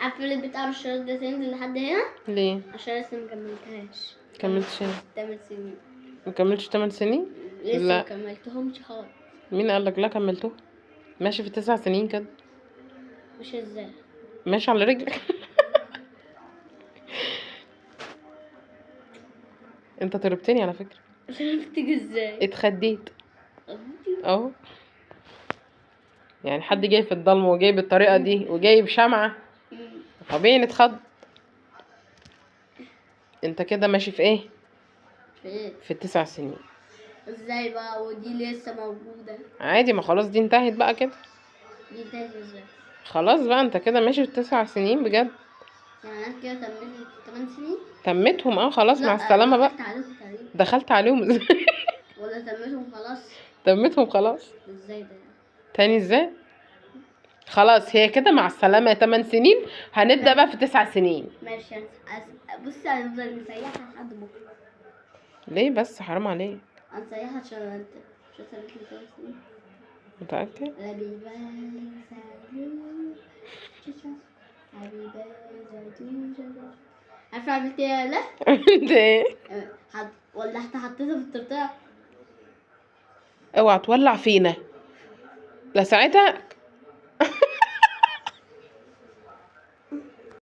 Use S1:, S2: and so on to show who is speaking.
S1: عارفة اللي بتاع الشرط ده تنزل لحد هنا
S2: ليه؟
S1: عشان لسه مكملتهاش.
S2: كملتش ايه؟
S1: 8 سنين
S2: مكملتش 8 سنين؟
S1: لسه
S2: لا.
S1: مكملتهمش خالص.
S2: مين قالك لا كملته؟ ماشي في 9 سنين كده.
S1: مش ازاي؟
S2: ماشي على رجلك. انت طربتني على فكرة.
S1: شفتك ازاي؟
S2: اتخديت اهو. يعني حد جاي في الضلمة وجاي بالطريقة دي وجاي بشمعة طبيعي نتخض. انت كده ماشي في ايه؟
S1: في ايه؟
S2: في 9 سنين.
S1: ازاي بقى ودي لسه موجودة؟
S2: عادي، ما خلاص دي انتهت بقى كده.
S1: دي انتهت ازاي؟
S2: خلاص بقى انت كده ماشي في 9 سنين بجد.
S1: يعني انا كده تميت 8 سنين؟
S2: تمتهم اه خلاص مع
S1: لا
S2: السلامة بقى.
S1: دخلت عليهم تقريبا.
S2: دخلت عليهم ازاي؟
S1: ولا تميتهم خلاص؟
S2: تمتهم خلاص.
S1: ازاي ده؟
S2: تاني ازاي؟ خلاص هي كده مع السلامة 8 سنين. هنبدأ بقى في 9 سنين.
S1: ماشي. بصي هنفضل نسيحها لحد بكرة.
S2: ليه بس حرام عليك.
S1: هنسيحها عشان انت مش هتسلك لي 8 سنين.
S2: متأكد؟
S1: لا بيبان عارفة عملت ايه؟ لا
S2: انت ايه؟
S1: ولحت حطيتها في التورتيه.
S2: اوعى تولع فينا. لا ساعتها